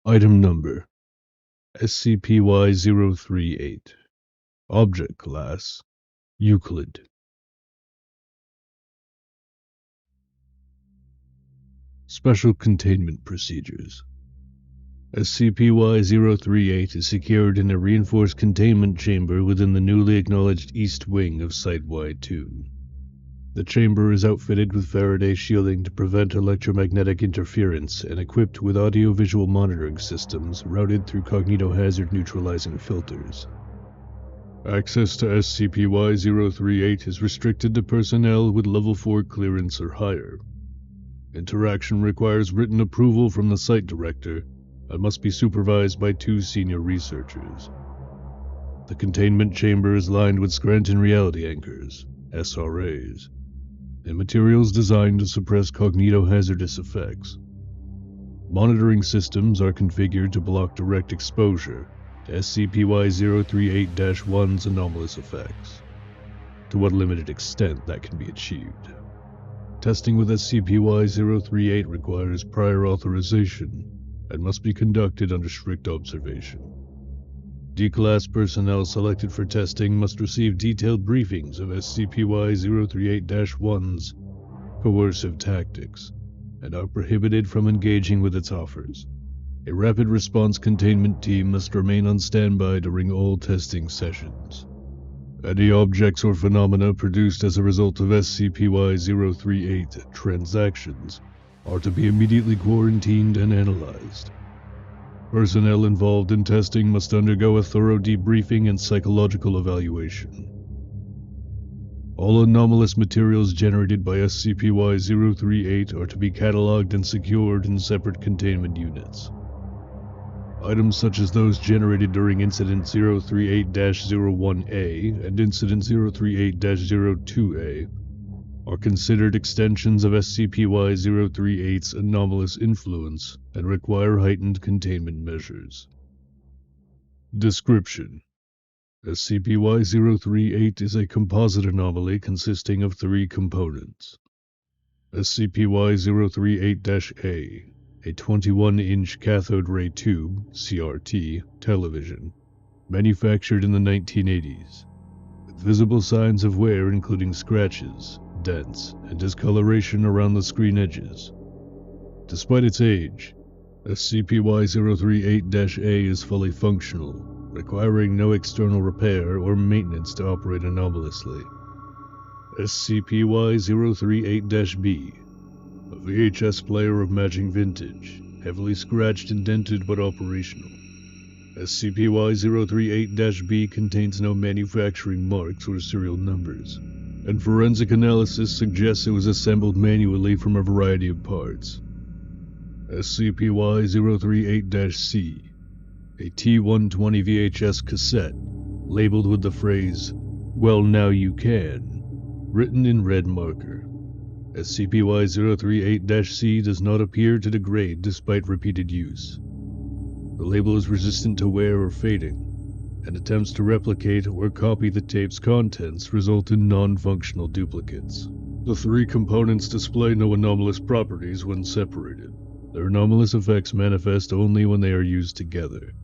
Item Number SCP-Y-038 Object Class Euclid. Special Containment Procedures. SCP-Y-038 is secured in a reinforced containment chamber within the newly acknowledged East Wing of Site-Y2. The chamber is outfitted with Faraday shielding to prevent electromagnetic interference and equipped with audio-visual monitoring systems routed through cognitohazard neutralizing filters. Access to SCP-Y-038 is restricted to personnel with Level 4 clearance or higher. Interaction requires written approval from the Site Director and must be supervised by 2 senior researchers. The containment chamber is lined with Scranton reality anchors, SRAs, and materials designed to suppress cognitohazardous effects. Monitoring systems are configured to block direct exposure to SCP-Y-038-1's anomalous effects, to what limited extent that can be achieved. Testing with SCP-Y-038 requires prior authorization and must be conducted under strict observation. D-Class personnel selected for testing must receive detailed briefings of SCP-Y-038-1's coercive tactics and are prohibited from engaging with its offers. A rapid response containment team must remain on standby during all testing sessions. Any objects or phenomena produced as a result of SCP-Y-038 transactions are to be immediately quarantined and analyzed. Personnel involved in testing must undergo a thorough debriefing and psychological evaluation. All anomalous materials generated by SCP-Y-038 are to be cataloged and secured in separate containment units. Items such as those generated during Incident 038-01A and Incident 038-02A are considered extensions of SCP-Y-038's anomalous influence and require heightened containment measures. Description: SCP-Y-038 is a composite anomaly consisting of 3 components. SCP-Y-038-A, a 21-inch cathode ray tube (CRT) television, manufactured in the 1980s, with visible signs of wear including scratches, dents, and discoloration around the screen edges. Despite its age, SCP-Y-038-A is fully functional, requiring no external repair or maintenance to operate anomalously. SCP-Y-038-B, a VHS player of matching vintage, heavily scratched and dented but operational. SCP-Y-038-B contains no manufacturing marks or serial numbers, and forensic analysis suggests it was assembled manually from a variety of parts. SCP-Y-038-C, a T-120 VHS cassette, labeled with the phrase, "Well, now you can," written in red marker. SCP-Y-038-C does not appear to degrade despite repeated use. The label is resistant to wear or fading, and attempts to replicate or copy the tape's contents result in non-functional duplicates. The 3 components display no anomalous properties when separated. Their anomalous effects manifest only when they are used together,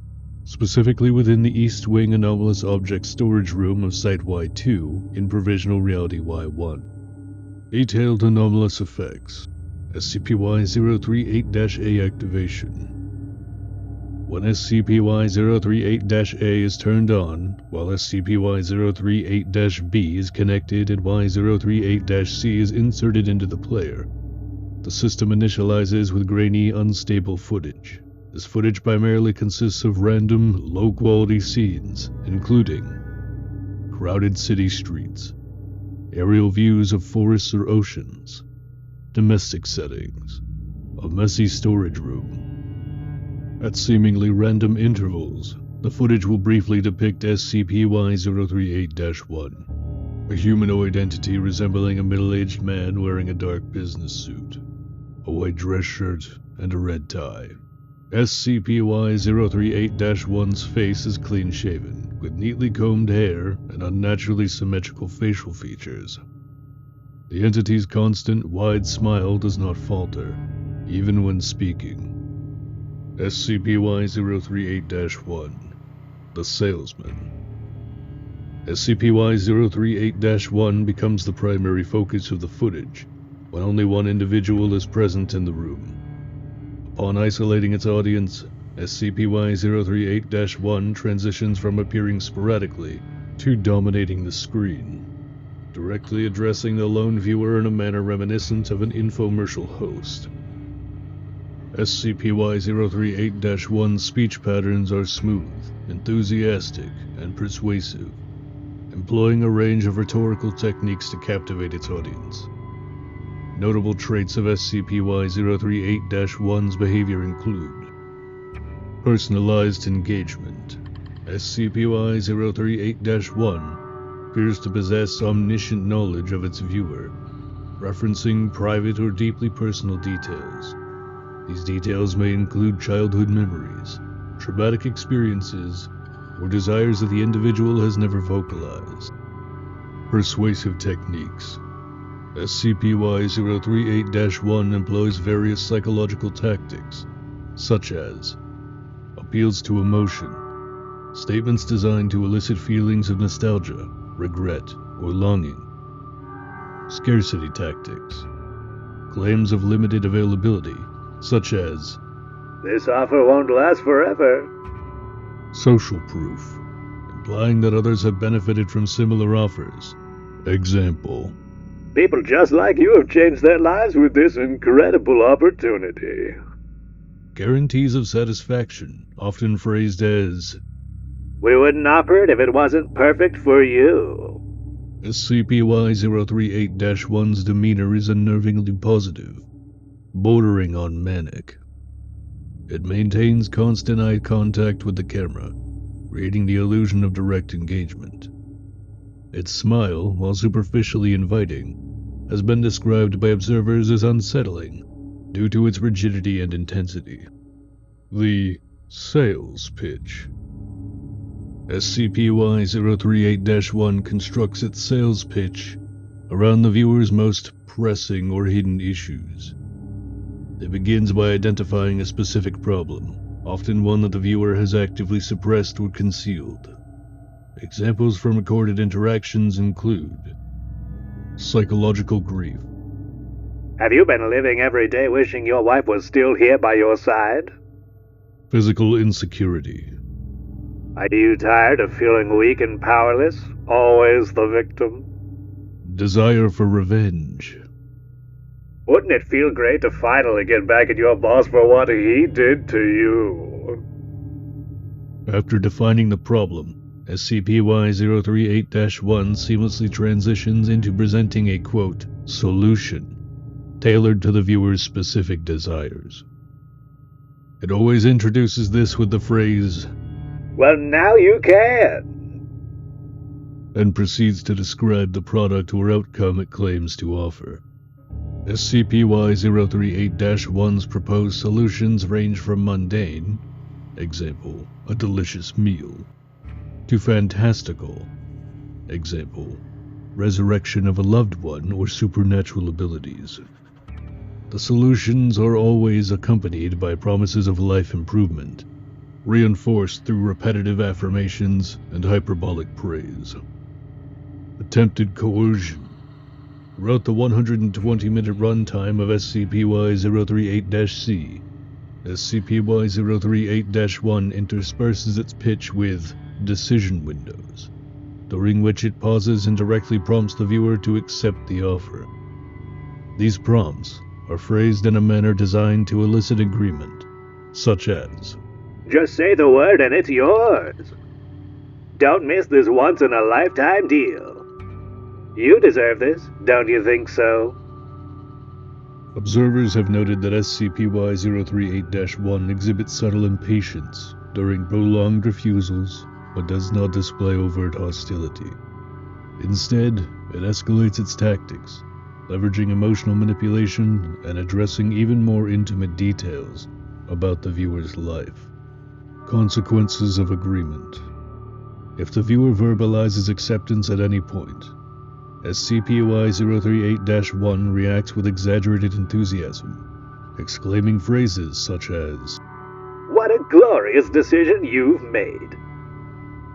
specifically within the East Wing Anomalous Object Storage Room of Site-Y2 in Provisional Reality-Y-1. Detailed anomalous effects. SCP-Y-038-A activation. When SCP-Y-038-A is turned on, while SCP-Y-038-B is connected and Y-038-C is inserted into the player, the system initializes with grainy, unstable footage. This footage primarily consists of random, low-quality scenes, including crowded city streets, aerial views of forests or oceans, domestic settings, a messy storage room. At seemingly random intervals, the footage will briefly depict SCP-Y-038-1, a humanoid entity resembling a middle-aged man wearing a dark business suit, a white dress shirt, and a red tie. SCP-Y-038-1's face is clean-shaven, with neatly combed hair and unnaturally symmetrical facial features. The entity's constant, wide smile does not falter, even when speaking. SCP-Y-038-1, The Salesman. SCP-Y-038-1 becomes the primary focus of the footage when only one individual is present in the room. Upon isolating its audience, SCP-Y-038-1 transitions from appearing sporadically to dominating the screen, directly addressing the lone viewer in a manner reminiscent of an infomercial host. SCP-Y-038-1's speech patterns are smooth, enthusiastic, and persuasive, employing a range of rhetorical techniques to captivate its audience. Notable traits of SCP-Y-038-1's behavior include personalized engagement. SCP-Y-038-1 appears to possess omniscient knowledge of its viewer, referencing private or deeply personal details. These details may include childhood memories, traumatic experiences, or desires that the individual has never vocalized. Persuasive techniques. SCP-Y-038-1 employs various psychological tactics, such as appeals to emotion, statements designed to elicit feelings of nostalgia, regret, or longing. Scarcity tactics. Claims of limited availability, such as, "This offer won't last forever." social proof, implying that others have benefited from similar offers. Example, "People just like you have changed their lives with this incredible opportunity." guarantees of satisfaction, often phrased as, "We wouldn't offer it if it wasn't perfect for you." SCP-Y-038-1's demeanor is unnervingly positive, bordering on manic. It maintains constant eye contact with the camera, creating the illusion of direct engagement. Its smile, while superficially inviting, has been described by observers as unsettling due to its rigidity and intensity. The sales pitch. SCP-Y-038-1 constructs its sales pitch around the viewer's most pressing or hidden issues. It begins by identifying a specific problem, often one that the viewer has actively suppressed or concealed. Examples from recorded interactions include psychological grief. "Have you been living every day wishing your wife was still here by your side?" Physical insecurity. "Are you tired of feeling weak and powerless, always the victim?" Desire for revenge. "Wouldn't it feel great to finally get back at your boss for what he did to you?" After defining the problem, SCP-Y-038-1 seamlessly transitions into presenting a, quote, solution, tailored to the viewer's specific desires. It always introduces this with the phrase, "Well, now you can." and proceeds to describe the product or outcome it claims to offer. SCP-Y-038-1's proposed solutions range from mundane, example, a delicious meal, to fantastical, example, resurrection of a loved one or supernatural abilities. The solutions are always accompanied by promises of life improvement, reinforced through repetitive affirmations and hyperbolic praise. Attempted coercion. Throughout the 120-minute runtime of SCP-Y-038-C, SCP-Y-038-1 intersperses its pitch with decision windows, during which it pauses and directly prompts the viewer to accept the offer. These prompts are phrased in a manner designed to elicit agreement, such as, "Just say the word and it's yours." "Don't miss this once-in-a-lifetime deal." "You deserve this, don't you think so?" Observers have noted that SCP-Y-038-1 exhibits subtle impatience during prolonged refusals, but does not display overt hostility. Instead, it escalates its tactics, leveraging emotional manipulation and addressing even more intimate details about the viewer's life. Consequences of agreement. If the viewer verbalizes acceptance at any point, SCP-Y-038-1 reacts with exaggerated enthusiasm, exclaiming phrases such as, what a glorious decision you've made.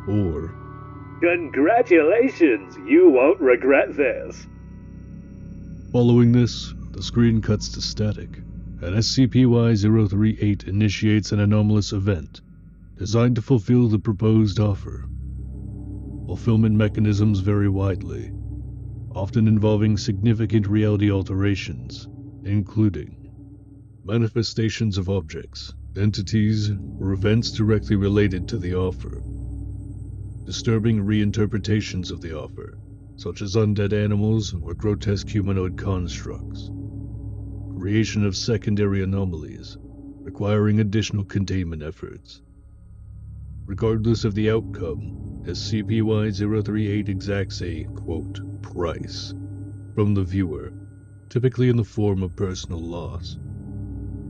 Or, Congratulations, you won't regret this. following this, the screen cuts to static, and SCP-Y-038 initiates an anomalous event designed to fulfill the proposed offer. Fulfillment mechanisms vary widely, often involving significant reality alterations, including manifestations of objects, entities, or events directly related to the offer, disturbing reinterpretations of the offer, such as undead animals or grotesque humanoid constructs, creation of secondary anomalies, requiring additional containment efforts. Regardless of the outcome, SCP-Y-038 exacts a, quote, price from the viewer, typically in the form of personal loss.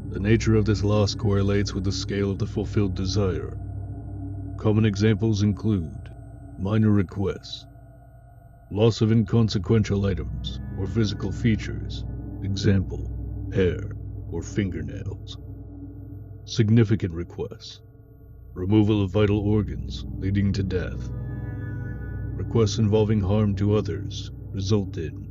The nature of this loss correlates with the scale of the fulfilled desire. Common examples include minor requests, loss of inconsequential items or physical features, example, hair or fingernails. Significant requests, removal of vital organs leading to death. Requests involving harm to others result in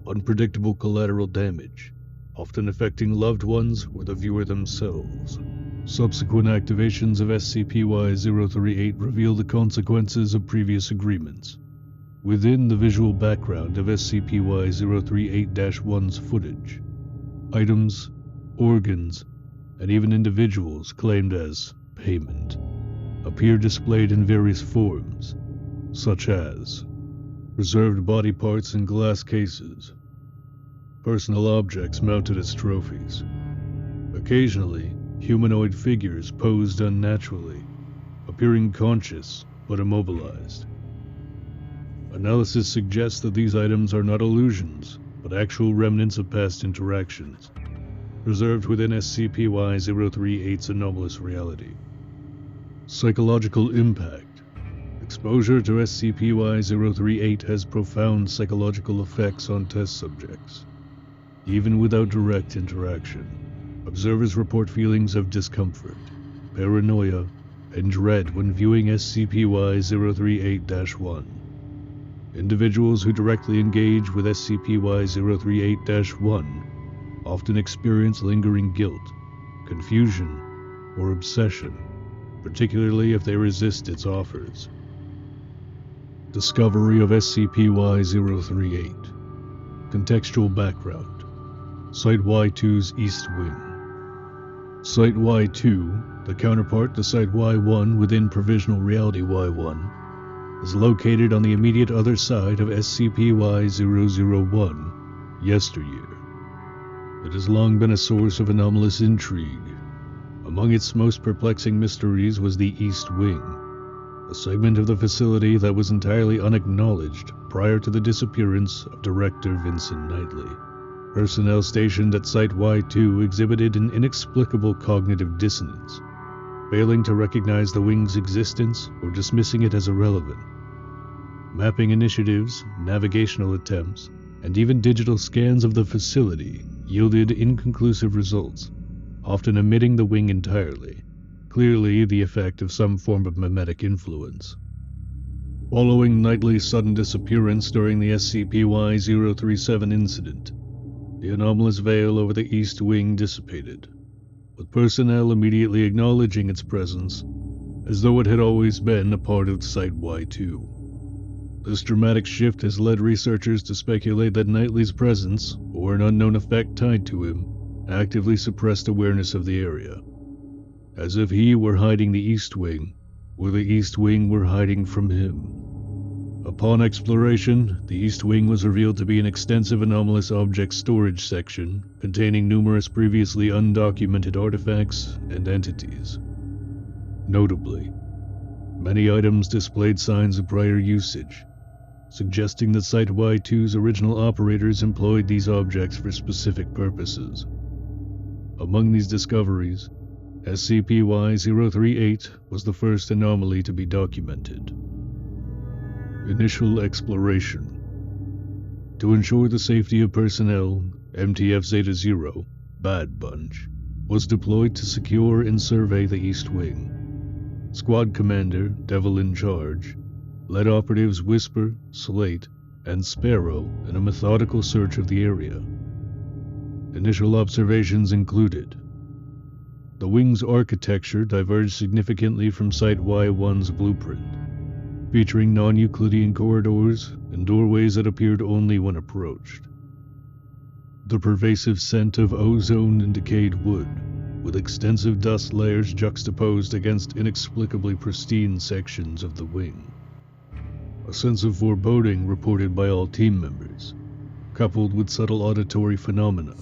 unpredictable collateral damage, often affecting loved ones or the viewer themselves. Subsequent activations of SCP-Y-038 reveal the consequences of previous agreements. Within the visual background of SCP-Y-038-1's footage, items, organs, and even individuals claimed as payment appear displayed in various forms, such as preserved body parts in glass cases, personal objects mounted as trophies, occasionally humanoid figures posed unnaturally, appearing conscious but immobilized. Analysis suggests that these items are not illusions, but actual remnants of past interactions, preserved within SCP-Y-038's anomalous reality. Psychological impact. Exposure to SCP-Y-038 has profound psychological effects on test subjects. Even without direct interaction, observers report feelings of discomfort, paranoia, and dread when viewing SCP-Y-038-1. Individuals who directly engage with SCP-Y-038-1 often experience lingering guilt, confusion, or obsession, particularly if they resist its offers. Discovery of SCP-Y-038. Contextual background. Site Y2's East Wing. Site Y2, the counterpart to Site Y1 within Provisional Reality-Y-1, is located on the immediate other side of SCP-Y-001, Yesteryear. It has long been a source of anomalous intrigue. Among its most perplexing mysteries was the East Wing, a segment of the facility that was entirely unacknowledged prior to the disappearance of Director Vincent Knightley. Personnel stationed at Site Y2 exhibited an inexplicable cognitive dissonance, failing to recognize the wing's existence or dismissing it as irrelevant. Mapping initiatives, navigational attempts, and even digital scans of the facility yielded inconclusive results, often omitting the wing entirely, clearly the effect of some form of mimetic influence. Following Knightley's sudden disappearance during the SCP-Y-037 incident, the anomalous veil over the East Wing dissipated, with personnel immediately acknowledging its presence as though it had always been a part of Site Y2. This dramatic shift has led researchers to speculate that Knightley's presence, or an unknown effect tied to him, actively suppressed awareness of the area, as if he were hiding the East Wing, or the East Wing were hiding from him. Upon exploration, the East Wing was revealed to be an extensive anomalous object storage section containing numerous previously undocumented artifacts and entities. Notably, many items displayed signs of prior usage, suggesting that Site Y2's original operators employed these objects for specific purposes. Among these discoveries, SCP-Y-038 was the first anomaly to be documented. Initial exploration. To ensure the safety of personnel, MTF Zeta-0, Bad Bunch, was deployed to secure and survey the East Wing. Squad Commander, Devil in Charge, led operatives Whisper, Slate, and Sparrow in a methodical search of the area. Initial observations included: the wing's architecture diverged significantly from Site-Y-1's blueprint, featuring non-Euclidean corridors and doorways that appeared only when approached. The pervasive scent of ozone and decayed wood, with extensive dust layers juxtaposed against inexplicably pristine sections of the wing. A sense of foreboding reported by all team members, coupled with subtle auditory phenomena,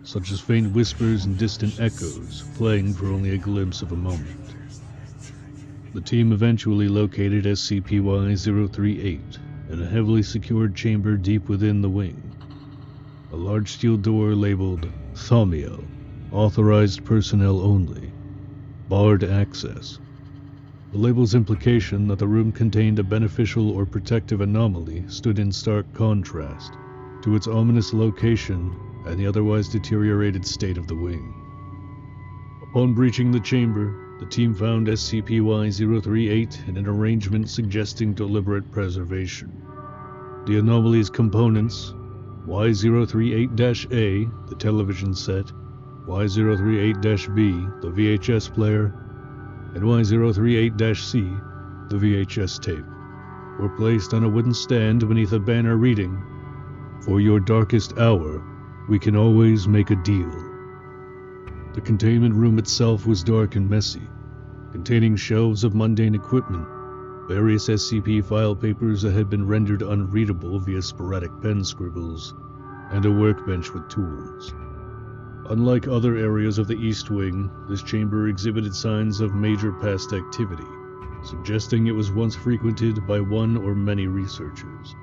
such as faint whispers and distant echoes, playing for only a glimpse of a moment. The team eventually located SCP-Y-038 in a heavily secured chamber deep within the wing. A large steel door labeled Thaumiel, authorized personnel only, barred access. The label's implication that the room contained a beneficial or protective anomaly stood in stark contrast to its ominous location and the otherwise deteriorated state of the wing. Upon breaching the chamber, the team found SCP-Y-038 in an arrangement suggesting deliberate preservation. The anomaly's components, Y-038-A, the television set, Y-038-B, the VHS player, and Y-038-C, the VHS tape, were placed on a wooden stand beneath a banner reading, "For your darkest hour, we can always make a deal." The containment room itself was dark and messy, containing shelves of mundane equipment, various SCP file papers that had been rendered unreadable via sporadic pen scribbles, and a workbench with tools. Unlike other areas of the East Wing, this chamber exhibited signs of major past activity, suggesting it was once frequented by one or many researchers.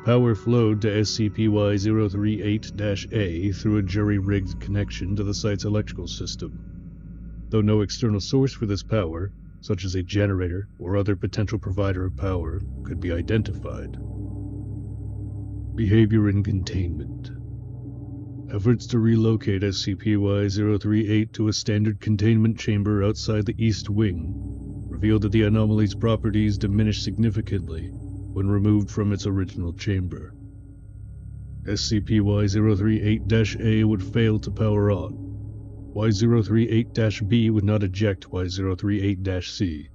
Power flowed to SCP-Y-038-A through a jury-rigged connection to the site's electrical system, though no external source for this power, such as a generator or other potential provider of power, could be identified. Behavior in containment. Efforts to relocate SCP-Y-038 to a standard containment chamber outside the East Wing revealed that the anomaly's properties diminished significantly when removed from its original chamber. SCP-Y-038-A would fail to power on. Y-038-B would not eject Y-038-C,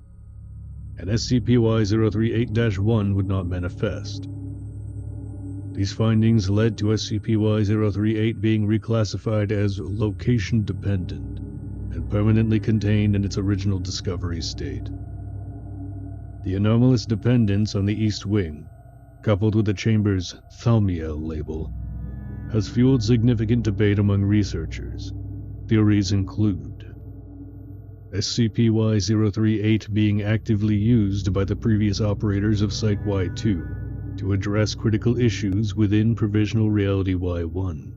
and SCP-Y-038-1 would not manifest. These findings led to SCP-Y-038 being reclassified as location-dependent and permanently contained in its original discovery state. The anomalous dependence on the East Wing, coupled with the chamber's Thaumiel label, has fueled significant debate among researchers. Theories include SCP-Y-038 being actively used by the previous operators of Site-Y-2 to address critical issues within Provisional Reality-Y-1.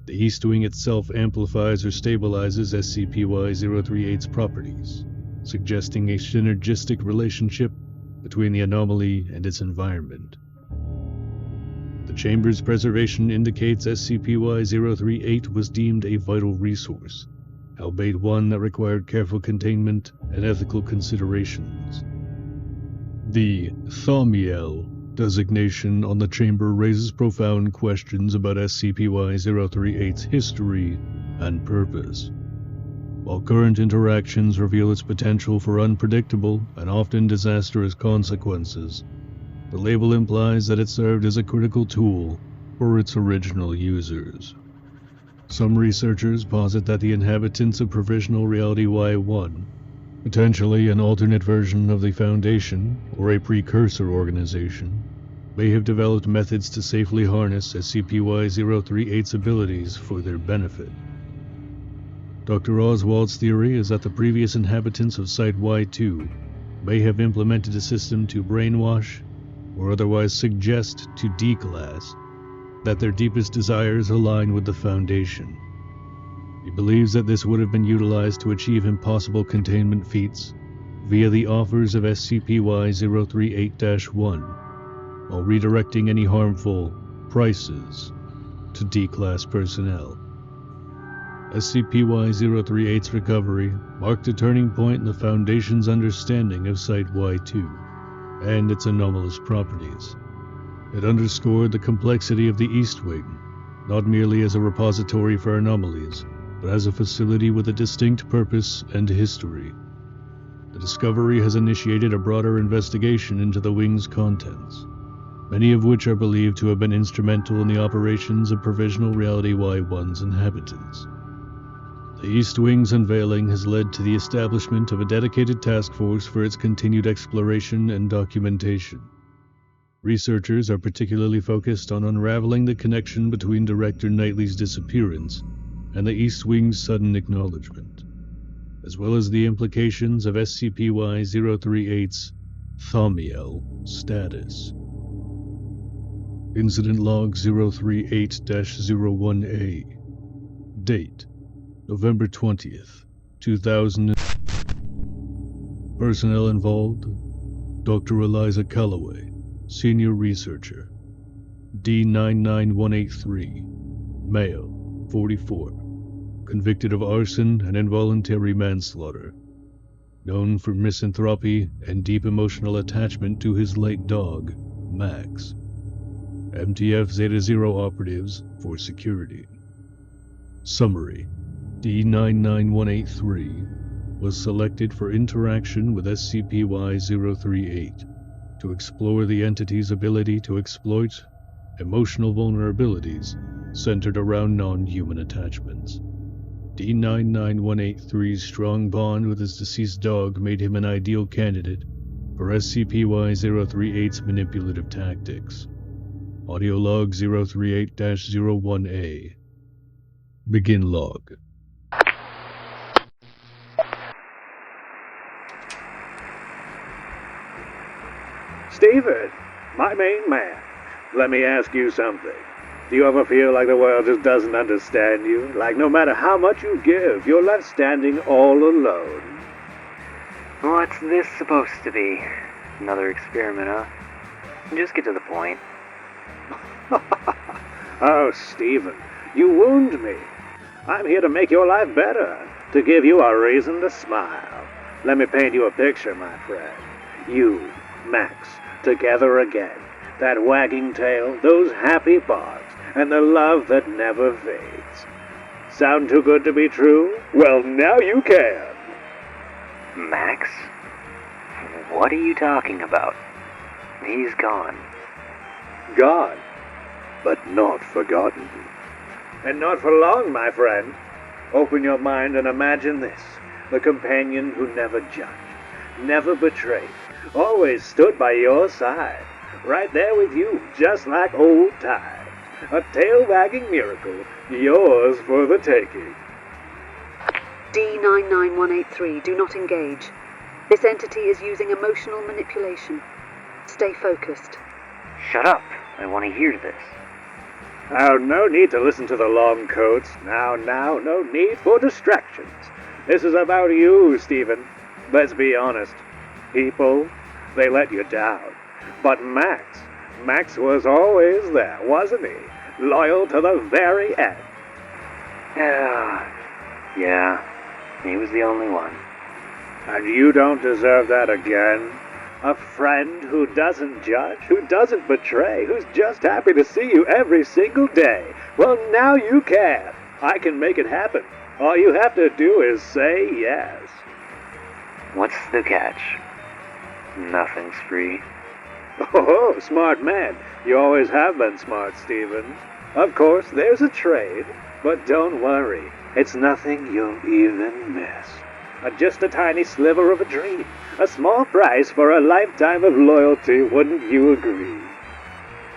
The East Wing itself amplifies or stabilizes SCP-Y-038's properties, suggesting a synergistic relationship between the anomaly and its environment. The chamber's preservation indicates SCP-Y-038 was deemed a vital resource, albeit one that required careful containment and ethical considerations. The Thaumiel designation on the chamber raises profound questions about SCP-Y-038's history and purpose. While current interactions reveal its potential for unpredictable and often disastrous consequences, the label implies that it served as a critical tool for its original users. Some researchers posit that the inhabitants of Provisional Reality-Y-1, potentially an alternate version of the Foundation or a precursor organization, may have developed methods to safely harness SCP-Y-038's abilities for their benefit. Dr. Oswald's theory is that the previous inhabitants of Site-Y-2 may have implemented a system to brainwash or otherwise suggest to D-Class that their deepest desires align with the Foundation. He believes that this would have been utilized to achieve impossible containment feats via the offers of SCP-Y-038-1, while redirecting any harmful prices to D-Class personnel. SCP-Y-038's recovery marked a turning point in the Foundation's understanding of Site-Y-2 and its anomalous properties. It underscored the complexity of the East Wing, not merely as a repository for anomalies, but as a facility with a distinct purpose and history. The discovery has initiated a broader investigation into the Wing's contents, many of which are believed to have been instrumental in the operations of Provisional Reality-Y-1's inhabitants. The East Wing's unveiling has led to the establishment of a dedicated task force for its continued exploration and documentation. Researchers are particularly focused on unraveling the connection between Director Knightley's disappearance and the East Wing's sudden acknowledgement, as well as the implications of SCP-Y-038's Thaumiel status. Incident Log 038-01A. Date: November 20th, 2000. Personnel involved: Dr. Eliza Calloway, Senior Researcher. D-99183. Male, 44. Convicted of arson and involuntary manslaughter. Known for misanthropy and deep emotional attachment to his late dog, Max. MTF Zeta-0 operatives for security. Summary: D-99183 was selected for interaction with SCP-Y-038 to explore the entity's ability to exploit emotional vulnerabilities centered around non-human attachments. D-99183's strong bond with his deceased dog made him an ideal candidate for SCP-Y-038's manipulative tactics. Audio Log 038-01A. Begin log. Stephen, my main man, let me ask you something. Do you ever feel like the world just doesn't understand you? Like no matter how much you give, you're left standing all alone? What's this supposed to be? Another experiment, huh? Just get to the point. Oh, Stephen, you wound me. I'm here to make your life better, to give you a reason to smile. Let me paint you a picture, my friend. You, Max, together again. That wagging tail, those happy barks, and the love that never fades. Sound too good to be true? Well, now you can. Max? What are you talking about? He's gone. Gone, but not forgotten. And not for long, my friend. Open your mind and imagine this. The companion who never judged, never betrayed, always stood by your side. Right there with you, just like old times. A tail-wagging miracle, yours for the taking. D-99183, do not engage. This entity is using emotional manipulation. Stay focused. Shut up. I want to hear this. Oh, no need to listen to the long coats. Now, no need for distractions. This is about you, Stephen. Let's be honest. People, they let you down. But Max was always there, wasn't he? Loyal to the very end. Yeah, he was the only one. And you don't deserve that again? A friend who doesn't judge, who doesn't betray, who's just happy to see you every single day. Well, now you can. I can make it happen. All you have to do is say yes. What's the catch? Nothing's free. Oh, smart man. You always have been smart, Stephen. Of course, there's a trade, but don't worry. It's nothing you'll even miss. Just a tiny sliver of a dream. A small price for a lifetime of loyalty, wouldn't you agree?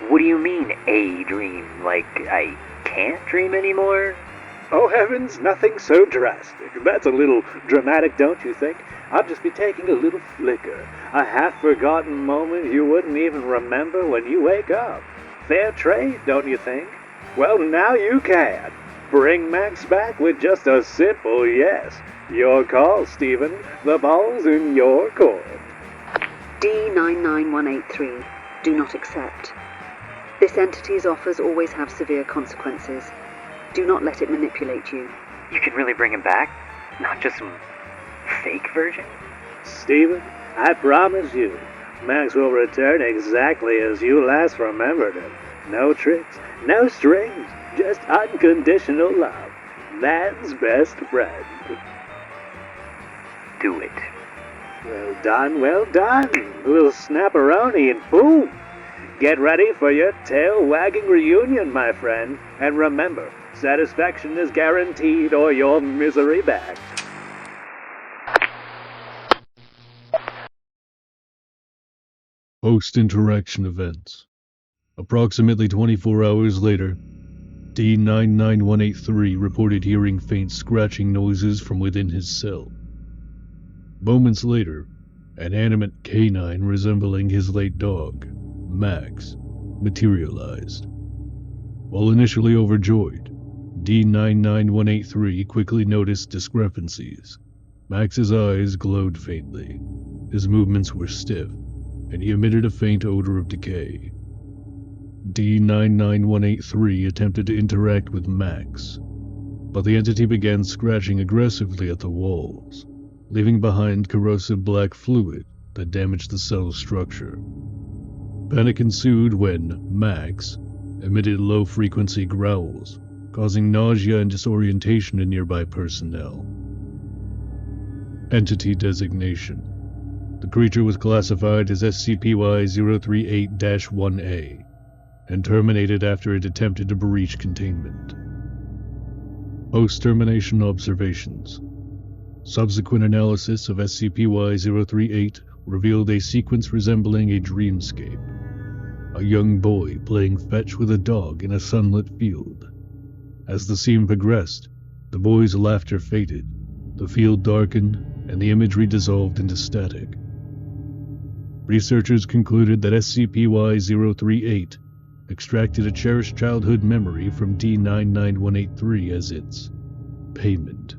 What do you mean, a dream? Like, I can't dream anymore? Oh heavens, nothing so drastic. That's a little dramatic, don't you think? I'll just be taking a little flicker. A half-forgotten moment you wouldn't even remember when you wake up. Fair trade, don't you think? Well, now you can. Bring Max back with just a simple yes. Your call, Stephen. The ball's in your court. D-99183, do not accept. This entity's offers always have severe consequences. Do not let it manipulate you. You could really bring him back? Not just some fake version? Stephen, I promise you, Max will return exactly as you last remembered him. No tricks, no strings, just unconditional love. Man's best friend. Do it. Well done, well done. Little snapperoni and boom. Get ready for your tail-wagging reunion, my friend. And remember, satisfaction is guaranteed or your misery back. Post-interaction events. Approximately 24 hours later, D99183 reported hearing faint scratching noises from within his cell. Moments later, an animate canine resembling his late dog, Max, materialized. While initially overjoyed, D99183 quickly noticed discrepancies. Max's eyes glowed faintly, his movements were stiff, and he emitted a faint odor of decay. D99183 attempted to interact with Max, but the entity began scratching aggressively at the walls, leaving behind corrosive black fluid that damaged the cell's structure. Panic ensued when Max emitted low-frequency growls, causing nausea and disorientation in nearby personnel. Entity designation. The creature was classified as SCP-Y-038-1A and terminated after it attempted to breach containment. Post-termination observations. Subsequent analysis of SCP-Y-038 revealed a sequence resembling a dreamscape. A young boy playing fetch with a dog in a sunlit field. As the scene progressed, the boy's laughter faded, the field darkened, and the imagery dissolved into static. Researchers concluded that SCP-Y-038 extracted a cherished childhood memory from D99183 as its payment.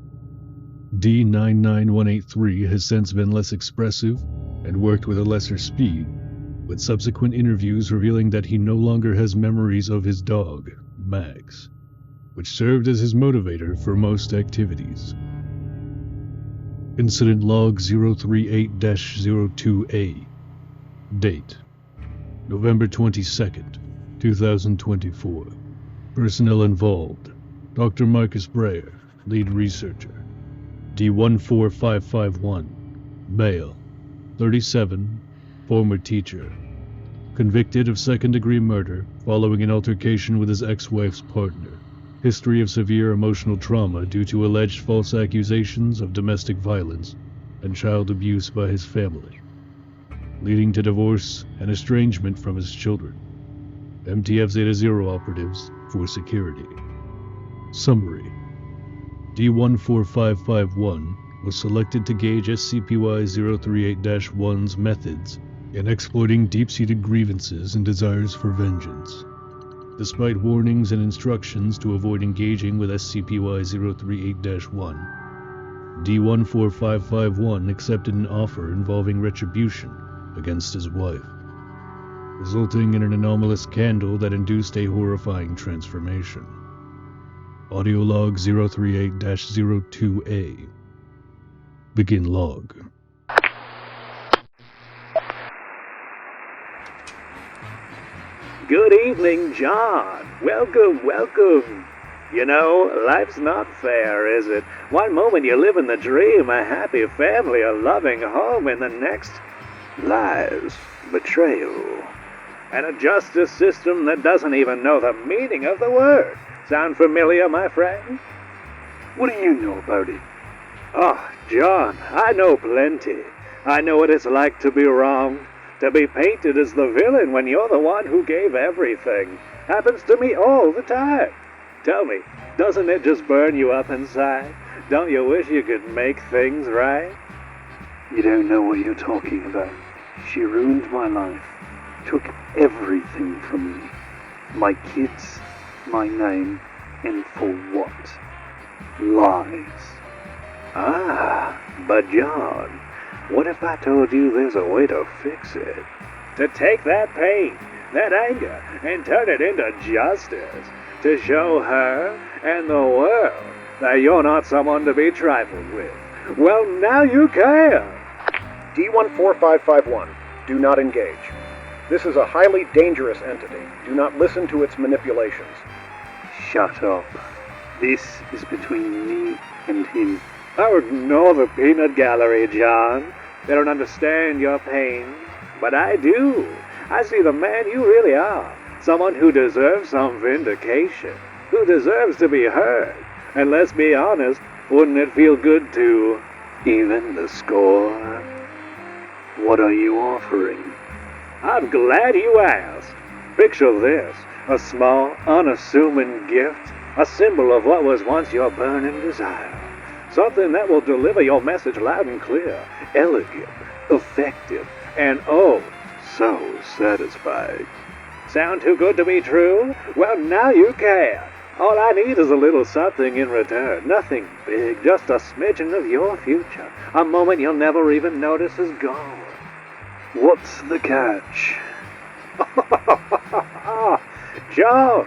D99183 has since been less expressive and worked with a lesser speed, with subsequent interviews revealing that he no longer has memories of his dog, Max, which served as his motivator for most activities. Incident Log 038-02A. Date: November 22nd, 2024. Personnel involved: Dr. Marcus Breyer, lead researcher. D14551, male, 37, former teacher. Convicted of second-degree murder following an altercation with his ex-wife's partner. History of severe emotional trauma due to alleged false accusations of domestic violence and child abuse by his family, leading to divorce and estrangement from his children. MTF Zeta-0 operatives for security. Summary: D14551 was selected to gauge SCP-Y-038-1's methods in exploiting deep-seated grievances and desires for vengeance. Despite warnings and instructions to avoid engaging with SCP-Y-038-1, D14551 accepted an offer involving retribution against his wife, resulting in an anomalous candle that induced a horrifying transformation. Audio Log 038-02A. Begin log. Good evening, John. Welcome, welcome. You know, life's not fair, is it? One moment you live in the dream, a happy family, a loving home, and the next, lies, betrayal, and a justice system that doesn't even know the meaning of the word. Sound familiar, my friend? What do you know about it? Oh, John, I know plenty. I know what it's like to be wronged, to be painted as the villain when you're the one who gave everything. Happens to me all the time. Tell me, doesn't it just burn you up inside? Don't you wish you could make things right? You don't know what you're talking about. She ruined my life, took everything from me. My kids, my name, and for what? Lies. Ah, but John, what if I told you there's a way to fix it? To take that pain, that anger, and turn it into justice. To show her and the world that you're not someone to be trifled with. Well, now you can. D-14551, do not engage. This is a highly dangerous entity. Do not listen to its manipulations. Shut up. This is between me and him. Oh, ignore the peanut gallery, John. They don't understand your pain, but I do. I see the man you really are. Someone who deserves some vindication, who deserves to be heard. And let's be honest, wouldn't it feel good to Even the score? What are you offering? I'm glad you asked. Picture this, a small, unassuming gift, a symbol of what was once your burning desire. Something that will deliver your message loud and clear, elegant, effective, and oh, so satisfying. Sound too good to be true? Well, now you can. All I need is a little something in return. Nothing big, just a smidgen of your future. A moment you'll never even notice is gone. What's the catch? John,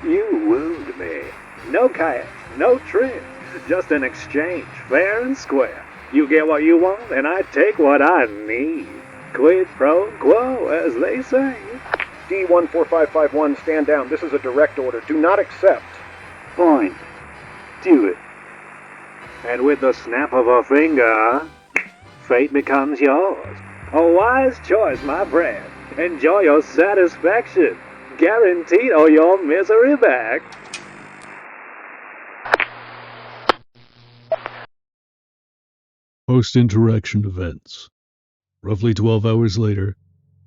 you wooed me. No catch, no trick, just an exchange, fair and square. You get what you want, and I take what I need. Quid pro quo, as they say. D-14551, stand down. This is a direct order. Do not accept. Fine. Do it. And with the snap of a finger, fate becomes yours. A wise choice, my friend. Enjoy your satisfaction. Guaranteed or your misery back. Post-interaction events. Roughly 12 hours later,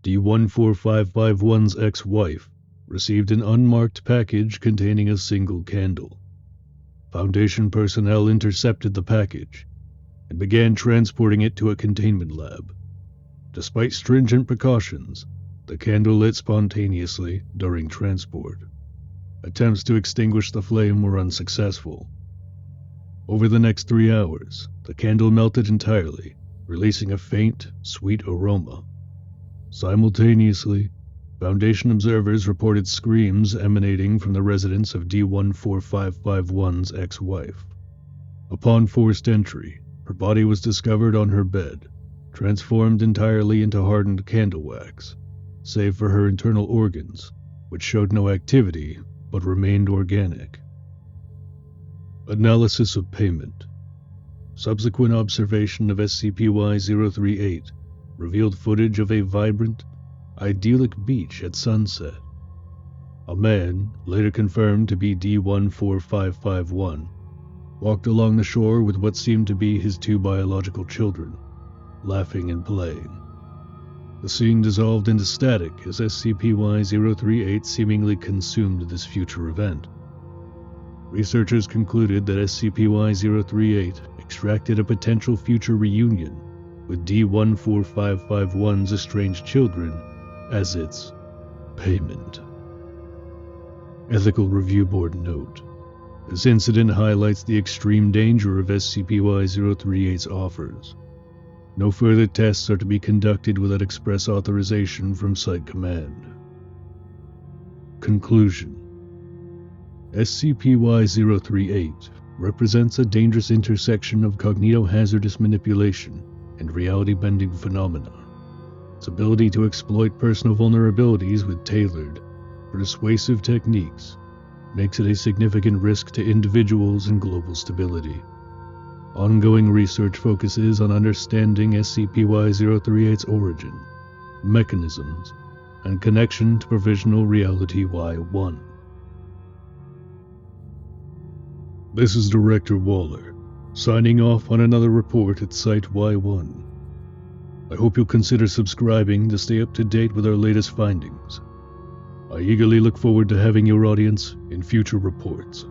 D-14551's ex-wife received an unmarked package containing a single candle. Foundation personnel intercepted the package and began transporting it to a containment lab. Despite stringent precautions, the candle lit spontaneously during transport. Attempts to extinguish the flame were unsuccessful. Over the next 3 hours, the candle melted entirely, releasing a faint, sweet aroma. Simultaneously, Foundation observers reported screams emanating from the residence of D-14551's ex-wife. Upon forced entry, her body was discovered on her bed, transformed entirely into hardened candle wax, save for her internal organs, which showed no activity but remained organic. Analysis of payment. Subsequent observation of SCP-Y-038 revealed footage of a vibrant, idyllic beach at sunset. A man, later confirmed to be D-14551, walked along the shore with what seemed to be his 2 biological children, laughing and playing. The scene dissolved into static as SCP-Y-038 seemingly consumed this future event. Researchers concluded that SCP-Y-038 extracted a potential future reunion with D-14551's estranged children as its payment. Ethical Review Board note: this incident highlights the extreme danger of SCP-Y-038's offers. No further tests are to be conducted without express authorization from Site Command. Conclusion: SCP-Y-038 represents a dangerous intersection of cognitohazardous manipulation and reality-bending phenomena. Its ability to exploit personal vulnerabilities with tailored, persuasive techniques makes it a significant risk to individuals and global stability. Ongoing research focuses on understanding SCP-Y-038's origin, mechanisms, and connection to Provisional Reality-Y-1. This is Director Waller, signing off on another report at Site Y1. I hope you'll consider subscribing to stay up to date with our latest findings. I eagerly look forward to having your audience in future reports.